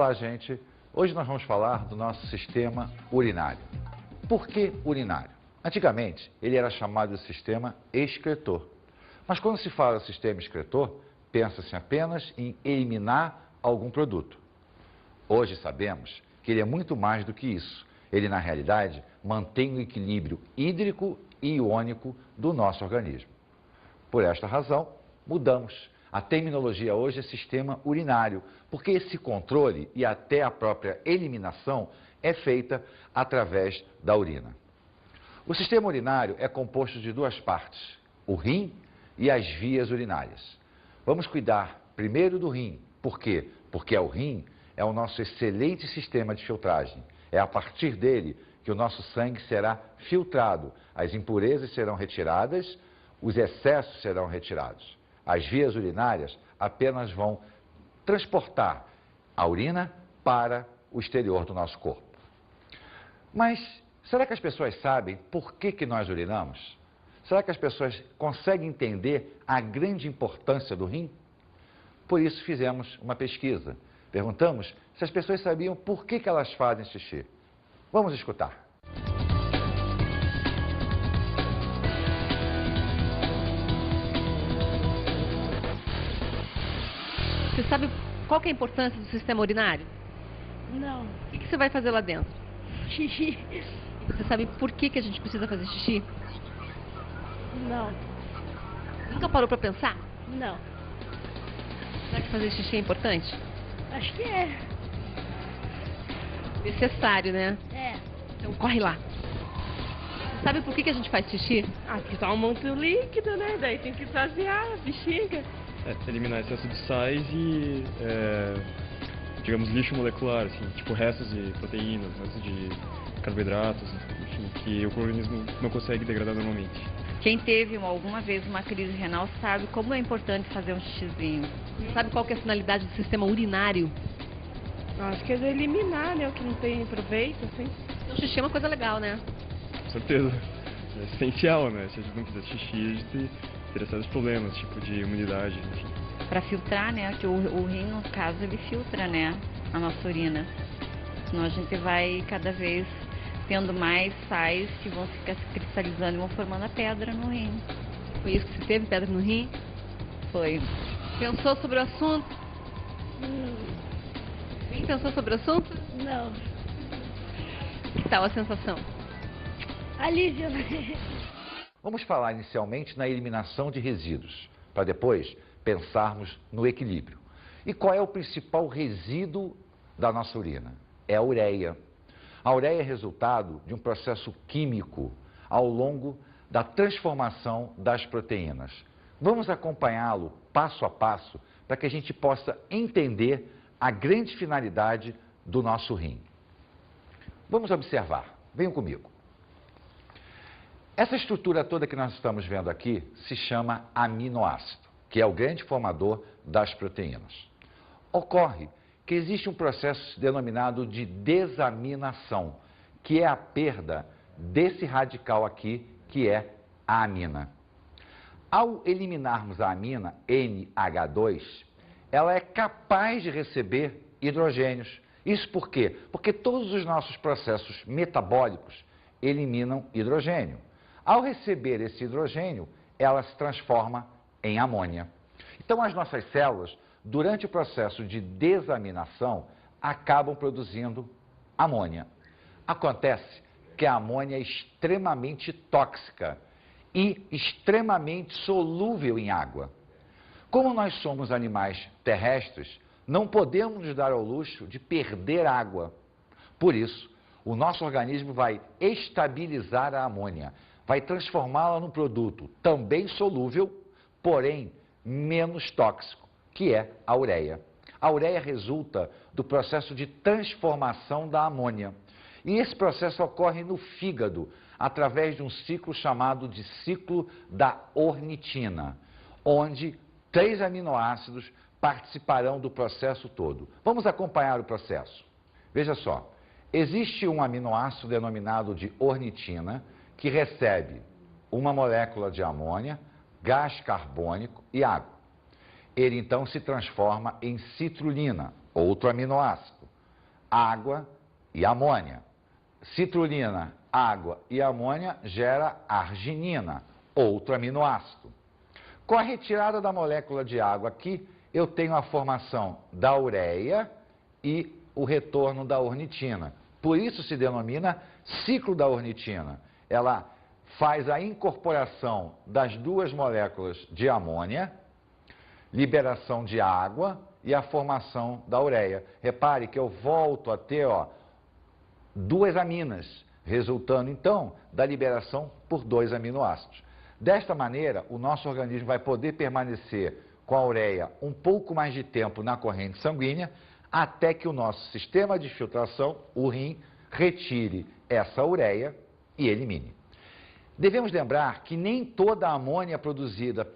Olá, gente. Hoje nós vamos falar do nosso sistema urinário. Por que urinário? Antigamente, ele era chamado de sistema excretor. Mas quando se fala sistema excretor, pensa-se apenas em eliminar algum produto. Hoje sabemos que ele é muito mais do que isso. Ele, na realidade, mantém o equilíbrio hídrico e iônico do nosso organismo. Por esta razão, mudamos. A terminologia hoje é sistema urinário, porque esse controle e até a própria eliminação é feita através da urina. O sistema urinário é composto de duas partes, o rim e as vias urinárias. Vamos cuidar primeiro do rim. Por quê? Porque o rim é o nosso excelente sistema de filtragem. É a partir dele que o nosso sangue será filtrado. As impurezas serão retiradas, os excessos serão retirados. As vias urinárias apenas vão transportar a urina para o exterior do nosso corpo. Mas será que as pessoas sabem por que nós urinamos? Será que as pessoas conseguem entender a grande importância do rim? Por isso fizemos uma pesquisa. Perguntamos se as pessoas sabiam por que elas fazem xixi. Vamos escutar. Você sabe qual que é a importância do sistema urinário? Não. O que você vai fazer lá dentro? Xixi. Você sabe por que a gente precisa fazer xixi? Não. Nunca parou pra pensar? Não. Será que fazer xixi é importante? Acho que é. Necessário, né? É. Então corre lá. Sabe por que a gente faz xixi? Aqui tá um monte líquido, né? Daí tem que esvaziar a bexiga. Eliminar excesso de sais e, digamos, lixo molecular, assim, tipo restos de proteínas, restos de carboidratos, enfim, que o organismo não consegue degradar normalmente. Quem teve alguma vez uma crise renal sabe como é importante fazer um xixizinho. Sabe qual que é a finalidade do sistema urinário? Acho que é de eliminar, né? O que não tem proveito, assim. Então xixi é uma coisa legal, né? Com certeza. É essencial, né? Se a gente não fizer xixi, a gente teria sérios problemas, tipo de imunidade, enfim. Para filtrar, né? Que o rim, no caso, ele filtra, né? A nossa urina. Senão a gente vai cada vez tendo mais sais que vão ficar se cristalizando e vão formando a pedra no rim. Foi isso que você teve, pedra no rim? Foi. Pensou sobre o assunto? Quem pensou sobre o assunto? Não. Que tal a sensação? Alívio, né? Vamos falar inicialmente na eliminação de resíduos, para depois pensarmos no equilíbrio. E qual é o principal resíduo da nossa urina? É a ureia. A ureia é resultado de um processo químico ao longo da transformação das proteínas. Vamos acompanhá-lo passo a passo para que a gente possa entender a grande finalidade do nosso rim. Vamos observar. Venham comigo. Essa estrutura toda que nós estamos vendo aqui se chama aminoácido, que é o grande formador das proteínas. Ocorre que existe um processo denominado de desaminação, que é a perda desse radical aqui, que é a amina. Ao eliminarmos a amina, NH2, ela é capaz de receber hidrogênios. Isso por quê? Porque todos os nossos processos metabólicos eliminam hidrogênio. Ao receber esse hidrogênio, ela se transforma em amônia. Então, as nossas células, durante o processo de desaminação, acabam produzindo amônia. Acontece que a amônia é extremamente tóxica e extremamente solúvel em água. Como nós somos animais terrestres, não podemos nos dar ao luxo de perder água. Por isso, o nosso organismo vai estabilizar a amônia, vai transformá-la num produto também solúvel, porém menos tóxico, que é a ureia. A ureia resulta do processo de transformação da amônia. E esse processo ocorre no fígado, através de um ciclo chamado de ciclo da ornitina, onde 3 aminoácidos participarão do processo todo. Vamos acompanhar o processo. Veja só, existe um aminoácido denominado de ornitina, que recebe uma molécula de amônia, gás carbônico e água. Ele então se transforma em citrulina, outro aminoácido. água e amônia. Citrulina, água e amônia gera arginina, outro aminoácido. Com a retirada da molécula de água aqui, eu tenho a formação da ureia e o retorno da ornitina. Por isso se denomina ciclo da ornitina. Ela faz a incorporação das duas moléculas de amônia, liberação de água e a formação da ureia. Repare que eu volto a ter duas aminas, resultando então da liberação por dois aminoácidos. Desta maneira, o nosso organismo vai poder permanecer com a ureia um pouco mais de tempo na corrente sanguínea, até que o nosso sistema de filtração, o rim, retire essa ureia e elimine. Devemos lembrar que nem toda a amônia produzida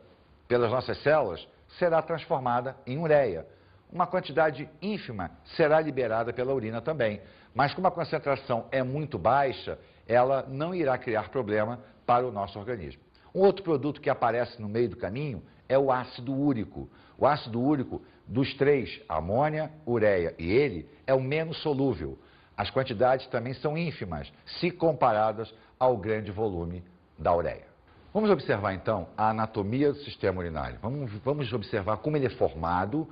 pelas nossas células será transformada em ureia. Uma quantidade ínfima será liberada pela urina também, mas como a concentração é muito baixa, ela não irá criar problema para o nosso organismo. Um outro produto que aparece no meio do caminho é o ácido úrico. O ácido úrico, dos três, amônia, ureia e ele, é o menos solúvel. As quantidades também são ínfimas, se comparadas ao grande volume da ureia. Vamos observar então a anatomia do sistema urinário. Vamos observar como ele é formado,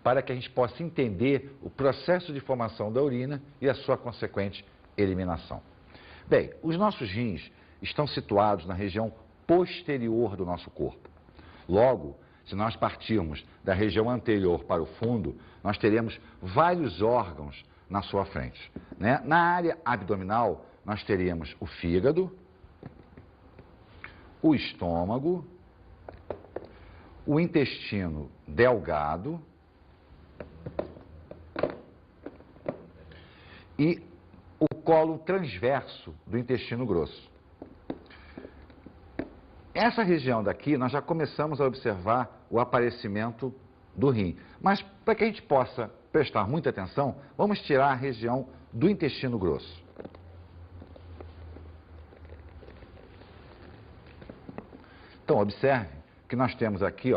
para que a gente possa entender o processo de formação da urina e a sua consequente eliminação. Bem, os nossos rins estão situados na região posterior do nosso corpo. Logo, se nós partirmos da região anterior para o fundo, nós teremos vários órgãos na sua frente, né? Na área abdominal, nós teríamos o fígado, o estômago, o intestino delgado e o colo transverso do intestino grosso. Essa região daqui, nós já começamos a observar o aparecimento do rim. Mas, para que a gente possa prestar muita atenção, vamos tirar a região do intestino grosso. Então, observe que nós temos aqui,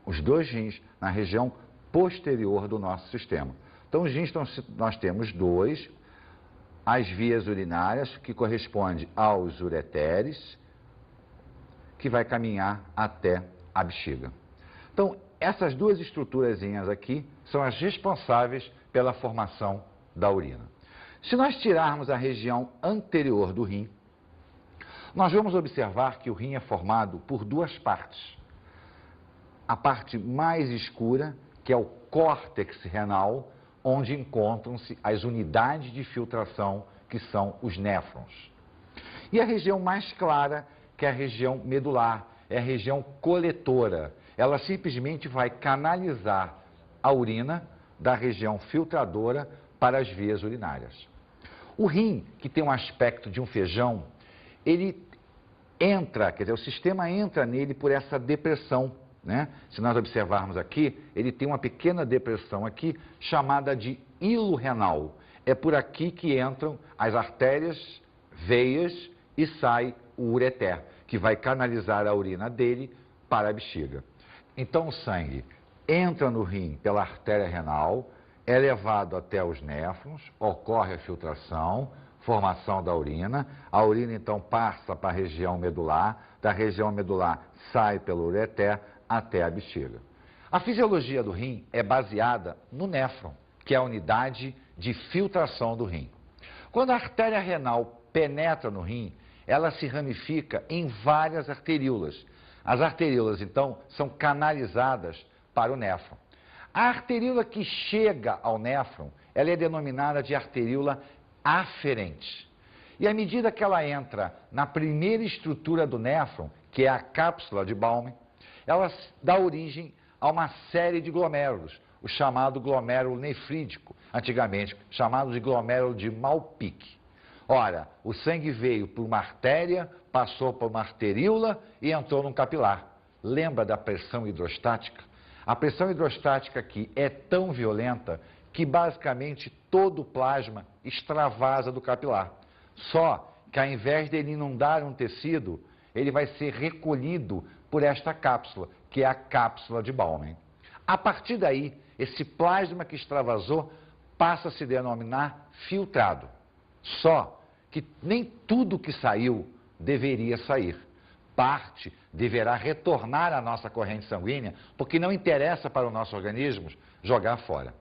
os dois rins na região posterior do nosso sistema. Então, os rins, nós temos dois, as vias urinárias, que corresponde aos ureteres, que vai caminhar até a bexiga. Então, essas duas estruturazinhas aqui são as responsáveis pela formação da urina. Se nós tirarmos a região anterior do rim, nós vamos observar que o rim é formado por duas partes. A parte mais escura, que é o córtex renal, onde encontram-se as unidades de filtração, que são os néfrons. E a região mais clara, que é a região medular, é a região coletora. Ela simplesmente vai canalizar a urina da região filtradora para as vias urinárias. O rim, que tem um aspecto de um feijão, ele entra, quer dizer, o sistema entra nele por essa depressão, né? Se nós observarmos aqui, ele tem uma pequena depressão aqui, chamada de hilo renal. É por aqui que entram as artérias, veias e sai o ureter, que vai canalizar a urina dele para a bexiga. Então o sangue entra no rim pela artéria renal, é levado até os néfrons, ocorre a filtração, formação da urina, a urina então passa para a região medular, da região medular sai pelo ureter até a bexiga. A fisiologia do rim é baseada no néfron, que é a unidade de filtração do rim. Quando a artéria renal penetra no rim, ela se ramifica em várias arteríolas. As arteríolas, então, são canalizadas para o néfron. A arteríola que chega ao néfron, ela é denominada de arteríola aferente. E à medida que ela entra na primeira estrutura do néfron, que é a cápsula de Bowman, ela dá origem a uma série de glomérulos, o chamado glomérulo nefrídico, antigamente chamado de glomérulo de Malpique. Ora, o sangue veio por uma artéria, passou por uma arteríola e entrou num capilar. Lembra da pressão hidrostática? A pressão hidrostática aqui é tão violenta que basicamente todo o plasma extravasa do capilar. Só que ao invés dele inundar um tecido, ele vai ser recolhido por esta cápsula, que é a cápsula de Bowman. A partir daí, esse plasma que extravasou passa a se denominar filtrado. Só que nem tudo que saiu deveria sair. Parte deverá retornar à nossa corrente sanguínea, porque não interessa para o nosso organismo jogar fora.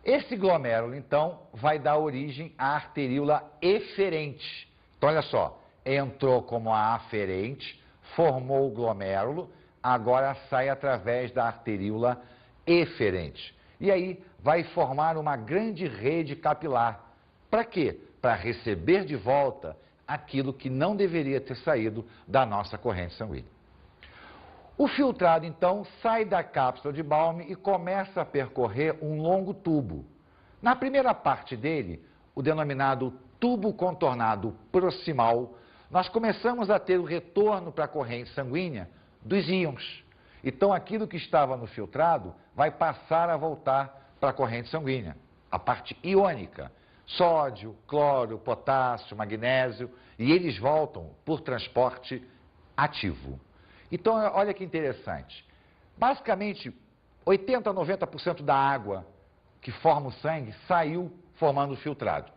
Esse glomérulo, então, vai dar origem à arteríola eferente. Então, olha só, entrou como a aferente, formou o glomérulo, agora sai através da arteríola eferente. E aí vai formar uma grande rede capilar. Para quê? Para receber de volta aquilo que não deveria ter saído da nossa corrente sanguínea. O filtrado, então, sai da cápsula de Balme e começa a percorrer um longo tubo. Na primeira parte dele, o denominado tubo contornado proximal, nós começamos a ter o retorno para a corrente sanguínea dos íons. Então, aquilo que estava no filtrado vai passar a voltar para a corrente sanguínea, a parte iônica. Sódio, cloro, potássio, magnésio, e eles voltam por transporte ativo. Então, olha que interessante. Basicamente, 80% a 90% da água que forma o sangue saiu formando o filtrado.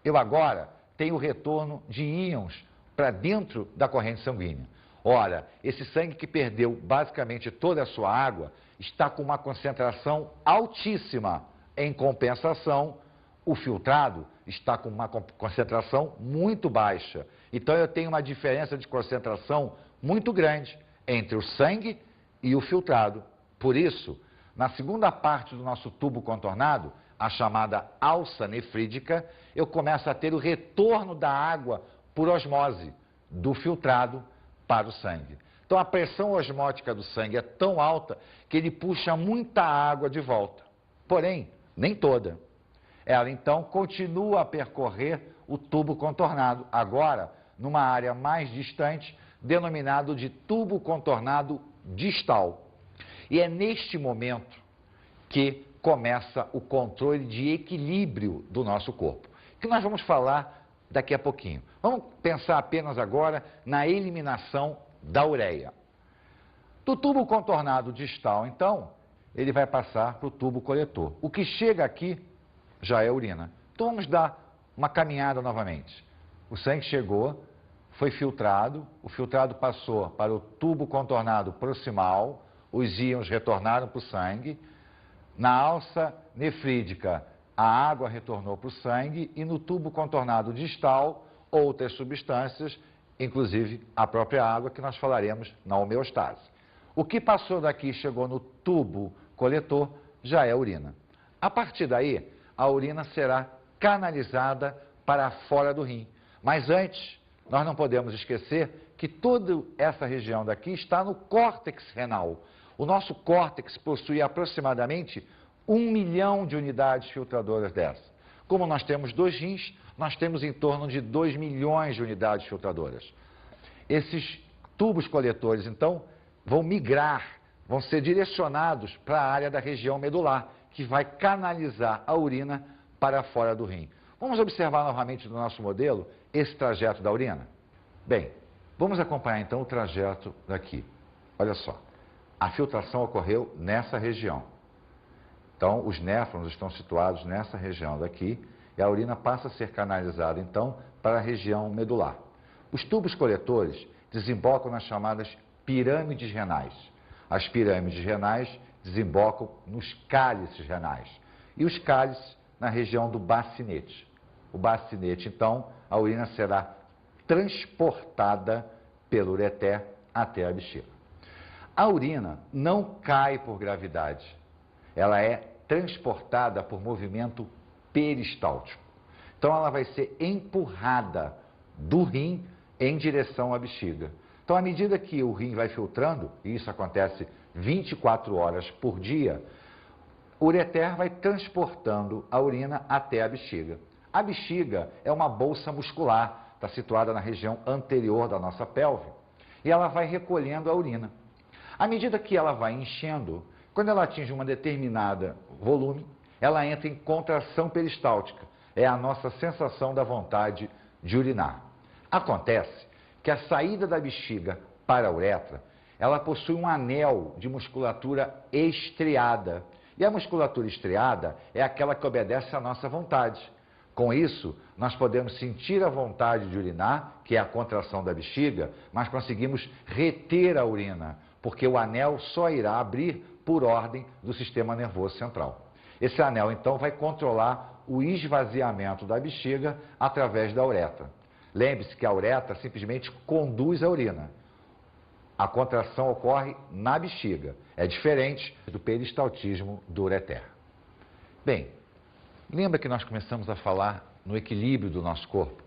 Eu agora tenho o retorno de íons para dentro da corrente sanguínea. Ora, esse sangue que perdeu basicamente toda a sua água está com uma concentração altíssima. Em compensação, o filtrado está com uma concentração muito baixa. Então, eu tenho uma diferença de concentração muito grande entre o sangue e o filtrado. Por isso, na segunda parte do nosso tubo contornado, a chamada alça nefrídica, eu começo a ter o retorno da água por osmose, do filtrado para o sangue. Então, a pressão osmótica do sangue é tão alta que ele puxa muita água de volta. Porém, nem toda. Ela, então, continua a percorrer o tubo contornado, agora numa área mais distante, denominado de tubo contornado distal. E é neste momento que começa o controle de equilíbrio do nosso corpo, que nós vamos falar daqui a pouquinho. Vamos pensar apenas agora na eliminação da ureia. Do tubo contornado distal, então, ele vai passar para o tubo coletor. O que chega aqui já é urina. Então vamos dar uma caminhada novamente. O sangue chegou, foi filtrado, o filtrado passou para o tubo contornado proximal, os íons retornaram para o sangue, na alça nefrídica a água retornou para o sangue e no tubo contornado distal outras substâncias, inclusive a própria água que nós falaremos na homeostase. O que passou daqui e chegou no tubo coletor já é urina. A partir daí, a urina será canalizada para fora do rim. Mas antes, nós não podemos esquecer que toda essa região daqui está no córtex renal. O nosso córtex possui aproximadamente 1 milhão de unidades filtradoras dessa. Como nós temos 2 rins, nós temos em torno de 2 milhões de unidades filtradoras. Esses tubos coletores, então, vão migrar, vão ser direcionados para a área da região medular, que vai canalizar a urina para fora do rim. Vamos observar novamente no nosso modelo esse trajeto da urina? Bem, vamos acompanhar então o trajeto daqui. Olha só, a filtração ocorreu nessa região. Então, os néfrons estão situados nessa região daqui e a urina passa a ser canalizada então para a região medular. Os tubos coletores desembocam nas chamadas pirâmides renais. As pirâmides renais desembocam nos cálices renais e os cálices na região do bacinete. O bacinete, então, a urina será transportada pelo ureter até a bexiga. A urina não cai por gravidade, ela é transportada por movimento peristáltico. Então, ela vai ser empurrada do rim em direção à bexiga. Então, à medida que o rim vai filtrando, e isso acontece 24 horas por dia, o ureter vai transportando a urina até a bexiga. A bexiga é uma bolsa muscular, está situada na região anterior da nossa pelve, e ela vai recolhendo a urina. À medida que ela vai enchendo, quando ela atinge uma determinada volume, ela entra em contração peristáltica. É a nossa sensação da vontade de urinar. Acontece que a saída da bexiga para a uretra, ela possui um anel de musculatura estriada. E a musculatura estriada é aquela que obedece à nossa vontade. Com isso, nós podemos sentir a vontade de urinar, que é a contração da bexiga, mas conseguimos reter a urina, porque o anel só irá abrir por ordem do sistema nervoso central. Esse anel, então, vai controlar o esvaziamento da bexiga através da uretra. Lembre-se que a uretra simplesmente conduz a urina. A contração ocorre na bexiga. É diferente do peristaltismo do ureter. Bem, lembra que nós começamos a falar no equilíbrio do nosso corpo?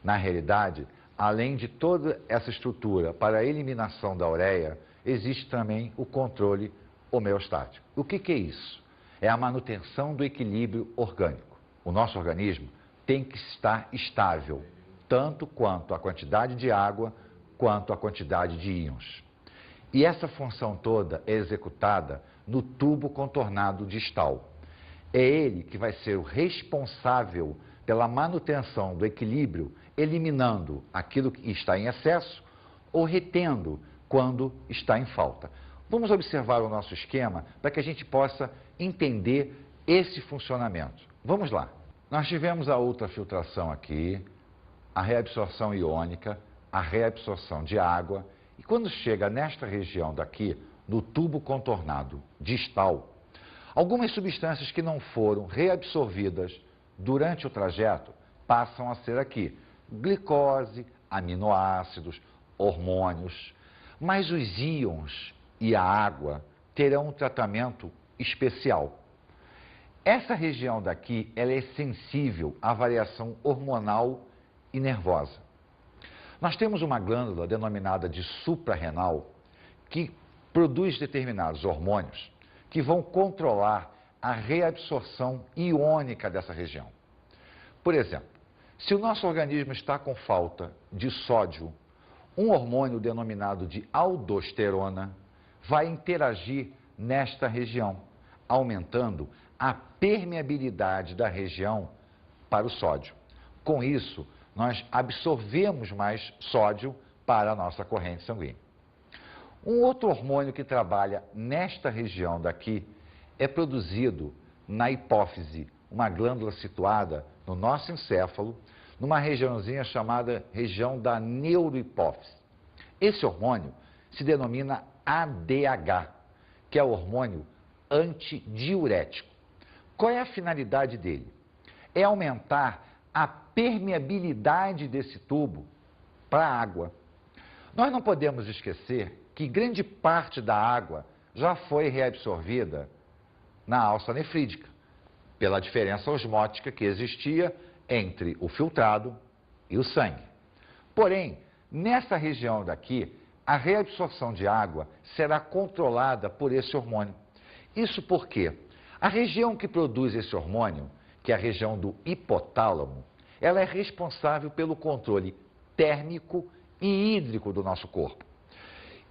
Na realidade, além de toda essa estrutura para a eliminação da ureia, existe também o controle homeostático. O que é isso? É a manutenção do equilíbrio orgânico. O nosso organismo tem que estar estável, tanto quanto a quantidade de água, quanto a quantidade de íons. E essa função toda é executada no tubo contornado distal. É ele que vai ser o responsável pela manutenção do equilíbrio, eliminando aquilo que está em excesso ou retendo quando está em falta. Vamos observar o nosso esquema para que a gente possa entender esse funcionamento. Vamos lá. Nós tivemos a ultrafiltração aqui, a reabsorção iônica, a reabsorção de água, e quando chega nesta região daqui, no tubo contornado distal, algumas substâncias que não foram reabsorvidas durante o trajeto passam a ser aqui glicose, aminoácidos, hormônios, mas os íons e a água terão um tratamento especial. Essa região daqui, ela é sensível à variação hormonal e nervosa. Nós temos uma glândula denominada de suprarrenal que produz determinados hormônios que vão controlar a reabsorção iônica dessa região. Por exemplo, se o nosso organismo está com falta de sódio, um hormônio denominado de aldosterona vai interagir nesta região, aumentando a permeabilidade da região para o sódio. Com isso, nós absorvemos mais sódio para a nossa corrente sanguínea. Um outro hormônio que trabalha nesta região daqui é produzido na hipófise, uma glândula situada no nosso encéfalo, numa regiãozinha chamada região da neurohipófise. Esse hormônio se denomina ADH, que é o hormônio antidiurético. Qual é a finalidade dele? É aumentar a permeabilidade desse tubo para a água. Nós não podemos esquecer que grande parte da água já foi reabsorvida na alça nefrídica, pela diferença osmótica que existia entre o filtrado e o sangue. Porém, nessa região daqui, a reabsorção de água será controlada por esse hormônio. Isso porque a região que produz esse hormônio, que é a região do hipotálamo, ela é responsável pelo controle térmico e hídrico do nosso corpo.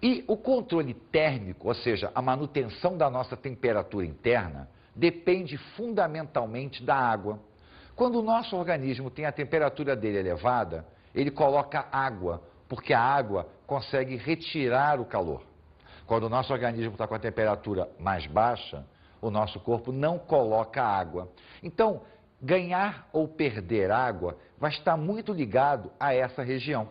E o controle térmico, ou seja, a manutenção da nossa temperatura interna, depende fundamentalmente da água. Quando o nosso organismo tem a temperatura dele elevada, ele coloca água, porque a água consegue retirar o calor. Quando o nosso organismo está com a temperatura mais baixa, o nosso corpo não coloca água. Então, ganhar ou perder água vai estar muito ligado a essa região.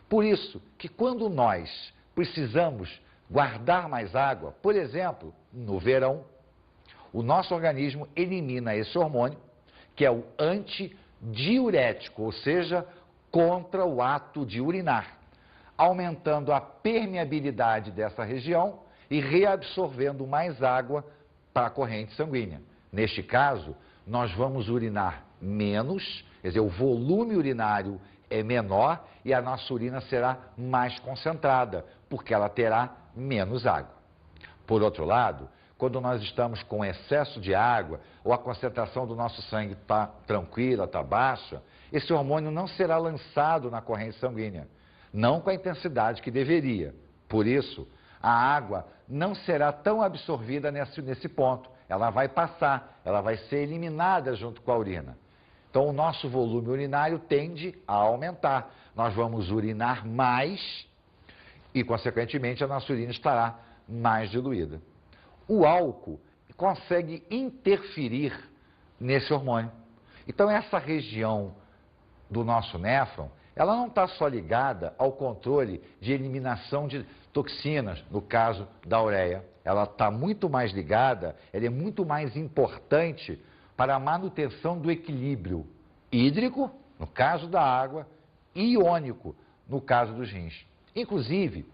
Por isso que quando nós precisamos guardar mais água, por exemplo, no verão, o nosso organismo elimina esse hormônio, que é o antidiurético, ou seja, contra o ato de urinar, aumentando a permeabilidade dessa região e reabsorvendo mais água para a corrente sanguínea. Neste caso, nós vamos urinar menos, quer dizer, o volume urinário é menor e a nossa urina será mais concentrada, porque ela terá menos água. Por outro lado, quando nós estamos com excesso de água ou a concentração do nosso sangue está tranquila, está baixa, esse hormônio não será lançado na corrente sanguínea, não com a intensidade que deveria. Por isso, a água não será tão absorvida nesse ponto. Ela vai passar, ela vai ser eliminada junto com a urina. Então, o nosso volume urinário tende a aumentar. Nós vamos urinar mais e, consequentemente, a nossa urina estará mais diluída. O álcool consegue interferir nesse hormônio. Então, essa região do nosso néfron, ela não está só ligada ao controle de eliminação de toxinas, no caso da ureia. Ela está muito mais ligada, ela é muito mais importante para a manutenção do equilíbrio hídrico, no caso da água, e iônico, no caso dos rins. Inclusive,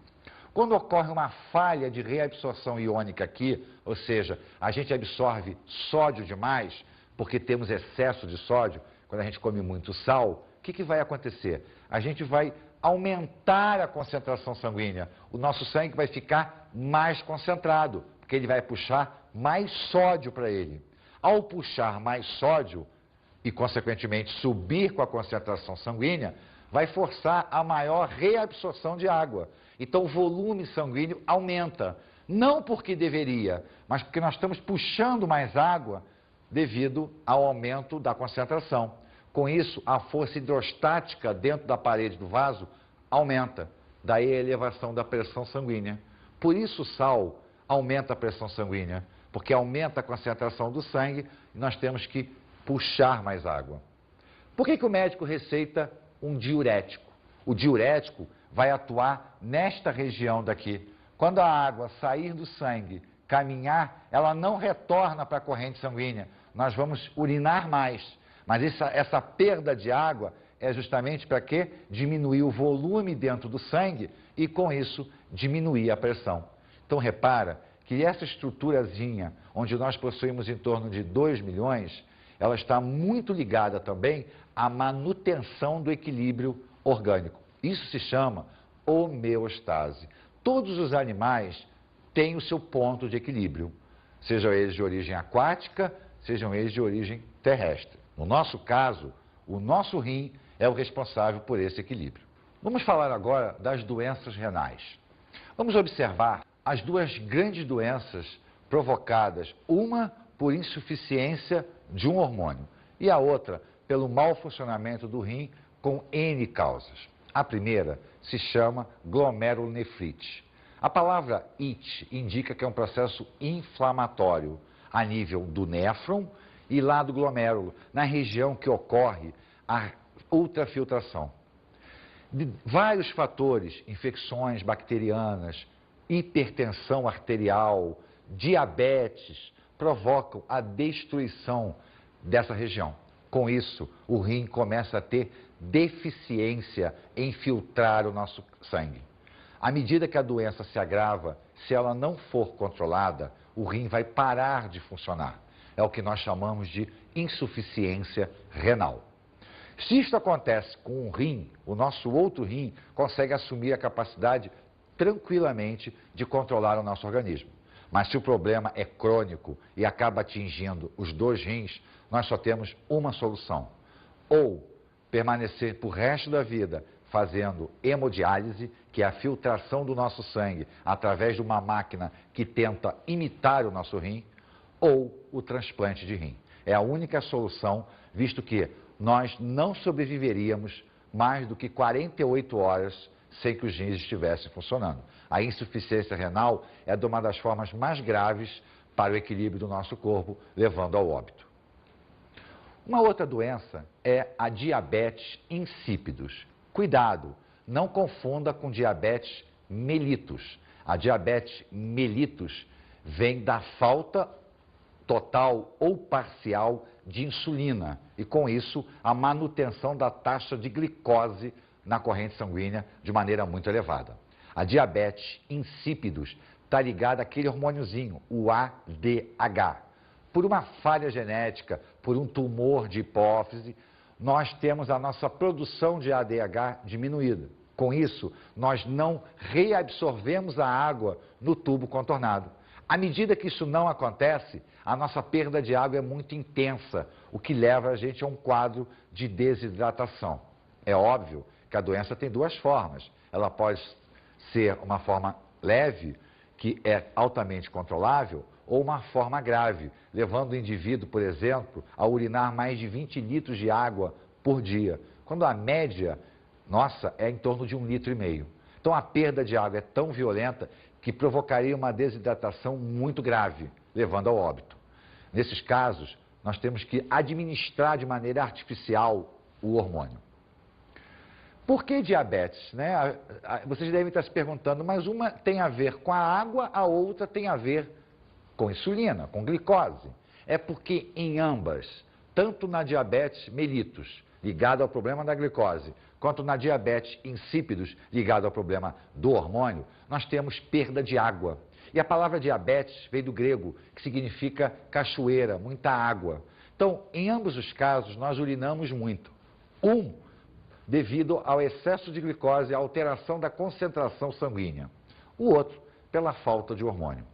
quando ocorre uma falha de reabsorção iônica aqui, ou seja, a gente absorve sódio demais, porque temos excesso de sódio, quando a gente come muito sal, o que vai acontecer? A gente vai aumentar a concentração sanguínea. O nosso sangue vai ficar mais concentrado, porque ele vai puxar mais sódio para ele. Ao puxar mais sódio e, consequentemente, subir com a concentração sanguínea, vai forçar a maior reabsorção de água. Então, o volume sanguíneo aumenta. Não porque deveria, mas porque nós estamos puxando mais água devido ao aumento da concentração. Com isso, a força hidrostática dentro da parede do vaso aumenta. Daí a elevação da pressão sanguínea. Por isso o sal aumenta a pressão sanguínea, porque aumenta a concentração do sangue e nós temos que puxar mais água. Por que o médico receita um diurético? O diurético vai atuar nesta região daqui. Quando a água sair do sangue, caminhar, ela não retorna para a corrente sanguínea. Nós vamos urinar mais. Mas essa perda de água é justamente para quê? Diminuir o volume dentro do sangue e, com isso, diminuir a pressão. Então, repara que essa estruturazinha, onde nós possuímos em torno de 2 milhões, ela está muito ligada também à manutenção do equilíbrio orgânico. Isso se chama homeostase. Todos os animais têm o seu ponto de equilíbrio, sejam eles de origem aquática, sejam eles de origem terrestre. No nosso caso, o nosso rim é o responsável por esse equilíbrio. Vamos falar agora das doenças renais. Vamos observar as duas grandes doenças provocadas, uma por insuficiência de um hormônio e a outra pelo mau funcionamento do rim com N causas. A primeira se chama glomerulonefrite. A palavra it indica que é um processo inflamatório a nível do néfron e lá do glomérulo, na região que ocorre a ultrafiltração. Vários fatores, infecções bacterianas, hipertensão arterial, diabetes, provocam a destruição dessa região. Com isso, o rim começa a ter deficiência em filtrar o nosso sangue. À medida que a doença se agrava, se ela não for controlada, o rim vai parar de funcionar. É o que nós chamamos de insuficiência renal. Se isto acontece com um rim, o nosso outro rim consegue assumir a capacidade tranquilamente de controlar o nosso organismo. Mas se o problema é crônico e acaba atingindo os dois rins, nós só temos uma solução. Ou permanecer por resto da vida fazendo hemodiálise, que é a filtração do nosso sangue através de uma máquina que tenta imitar o nosso rim, ou o transplante de rim. É a única solução, visto que nós não sobreviveríamos mais do que 48 horas sem que os rins estivessem funcionando. A insuficiência renal é uma das formas mais graves para o equilíbrio do nosso corpo, levando ao óbito. Uma outra doença é a diabetes insípidos. Cuidado, não confunda com diabetes mellitus. A diabetes mellitus vem da falta total ou parcial de insulina e, com isso, a manutenção da taxa de glicose na corrente sanguínea de maneira muito elevada. A diabetes insípidos está ligada àquele hormôniozinho, o ADH. Por uma falha genética, por um tumor de hipófise, nós temos a nossa produção de ADH diminuída. Com isso, nós não reabsorvemos a água no tubo contornado. À medida que isso não acontece, a nossa perda de água é muito intensa, o que leva a gente a um quadro de desidratação. É óbvio que a doença tem duas formas. Ela pode ser uma forma leve, que é altamente controlável, ou uma forma grave, levando o indivíduo, por exemplo, a urinar mais de 20 litros de água por dia, quando a média nossa é em torno de 1,5 litro. Então a perda de água é tão violenta que provocaria uma desidratação muito grave, levando ao óbito. Nesses casos, nós temos que administrar de maneira artificial o hormônio. Por que diabetes? Né? Vocês devem estar se perguntando, mas uma tem a ver com a água, a outra tem a ver com insulina, com glicose. É porque em ambas, tanto na diabetes mellitus, ligado ao problema da glicose, quanto na diabetes insípidos, ligado ao problema do hormônio, nós temos perda de água. E a palavra diabetes veio do grego, que significa cachoeira, muita água. Então, em ambos os casos, nós urinamos muito. Devido ao excesso de glicose e à alteração da concentração sanguínea. O outro, pela falta de hormônio.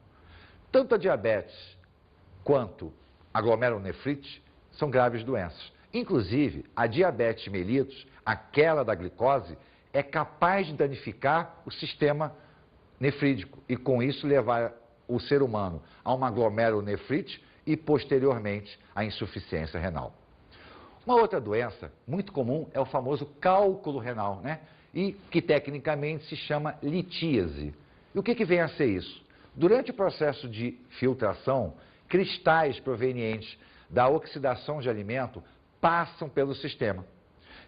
Tanto a diabetes quanto a glomerulonefrite são graves doenças. Inclusive, a diabetes mellitus, aquela da glicose, é capaz de danificar o sistema nefrídico e, com isso, levar o ser humano a uma glomerulonefrite e, posteriormente, à insuficiência renal. Uma outra doença muito comum é o famoso cálculo renal, né? E que tecnicamente se chama litíase. E o que vem a ser isso? Durante o processo de filtração, cristais provenientes da oxidação de alimento passam pelo sistema.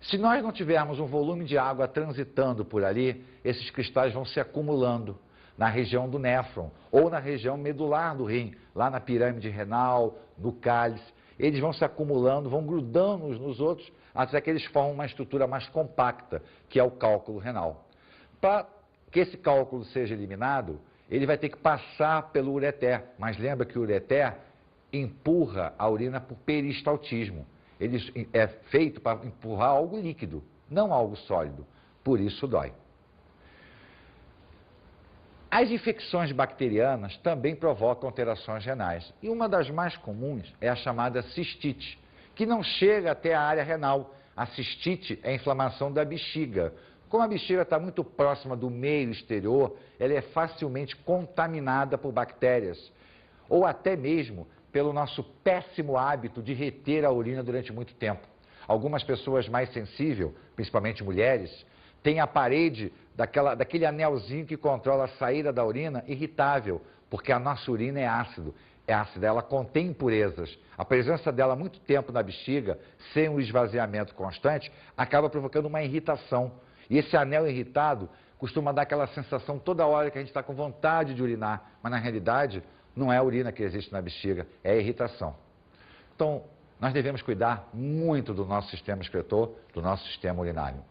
Se nós não tivermos um volume de água transitando por ali, esses cristais vão se acumulando na região do néfron ou na região medular do rim, lá na pirâmide renal, no cálice. Eles vão se acumulando, vão grudando uns nos outros, até que eles formam uma estrutura mais compacta, que é o cálculo renal. Para que esse cálculo seja eliminado, ele vai ter que passar pelo ureter. Mas lembra que o ureter empurra a urina por peristaltismo. Ele é feito para empurrar algo líquido, não algo sólido. Por isso dói. As infecções bacterianas também provocam alterações renais. E uma das mais comuns é a chamada cistite, que não chega até a área renal. A cistite é a inflamação da bexiga. Como a bexiga está muito próxima do meio exterior, ela é facilmente contaminada por bactérias. Ou até mesmo pelo nosso péssimo hábito de reter a urina durante muito tempo. Algumas pessoas mais sensíveis, principalmente mulheres, têm a parede daquele anelzinho que controla a saída da urina irritável, porque a nossa urina é ácida, ela contém impurezas. A presença dela há muito tempo na bexiga, sem um esvaziamento constante, acaba provocando uma irritação. E esse anel irritado costuma dar aquela sensação toda hora que a gente está com vontade de urinar, mas na realidade não é a urina que existe na bexiga, é a irritação. Então, nós devemos cuidar muito do nosso sistema excretor, do nosso sistema urinário,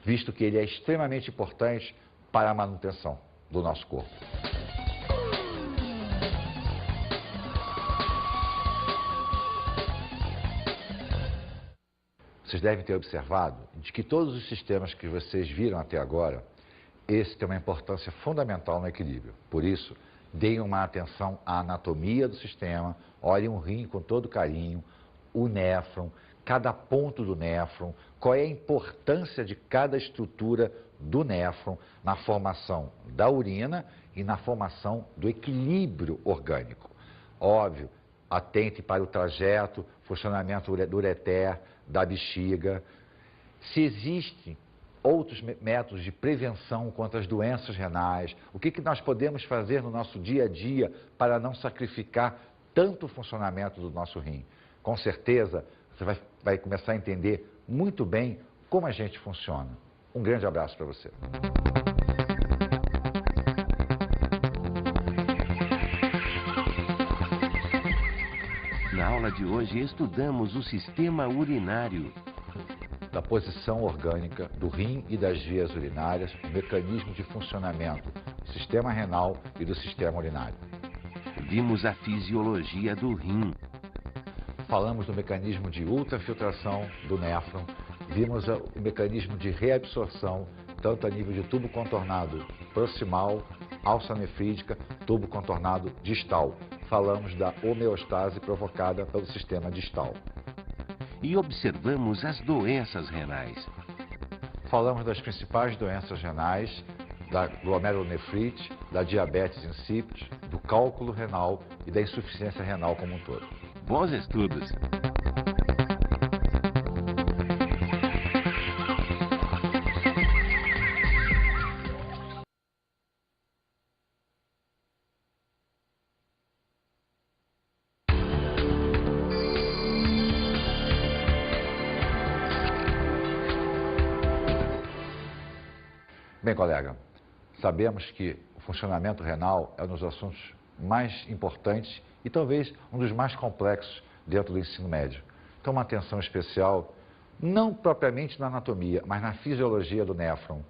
visto que ele é extremamente importante para a manutenção do nosso corpo. Vocês devem ter observado de que todos os sistemas que vocês viram até agora, esse tem uma importância fundamental no equilíbrio. Por isso, deem uma atenção à anatomia do sistema, olhem o rim com todo carinho, o néfron, cada ponto do néfron, qual é a importância de cada estrutura do néfron na formação da urina e na formação do equilíbrio orgânico. Óbvio, atente para o trajeto, funcionamento do ureter, da bexiga. Se existem outros métodos de prevenção contra as doenças renais, o que nós podemos fazer no nosso dia a dia para não sacrificar tanto o funcionamento do nosso rim. Com certeza, você vai começar a entender muito bem como a gente funciona. Um grande abraço para você. Na aula de hoje, estudamos o sistema urinário. Da posição orgânica do rim e das vias urinárias, o mecanismo de funcionamento do sistema renal e do sistema urinário. Vimos a fisiologia do rim. Falamos do mecanismo de ultrafiltração do néfron, vimos o mecanismo de reabsorção, tanto a nível de tubo contornado proximal, alça nefrídica, tubo contornado distal. Falamos da homeostase provocada pelo sistema distal. E observamos as doenças renais. Falamos das principais doenças renais, da glomerulonefrite, da diabetes insípidos, do cálculo renal e da insuficiência renal como um todo. Bons estudos! Bem, colega, sabemos que o funcionamento renal é um dos assuntos mais importantes e talvez um dos mais complexos dentro do ensino médio. Então, uma atenção especial, não propriamente na anatomia, mas na fisiologia do néfron.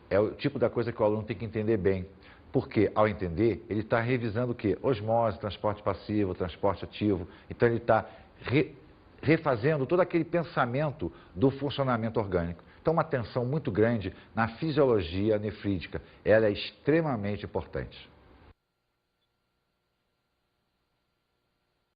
É o tipo da coisa que o aluno tem que entender bem, porque, ao entender, ele está revisando o quê? Osmose, transporte passivo, transporte ativo. Então, ele está refazendo todo aquele pensamento do funcionamento orgânico. Então, uma atenção muito grande na fisiologia nefrídica. Ela é extremamente importante.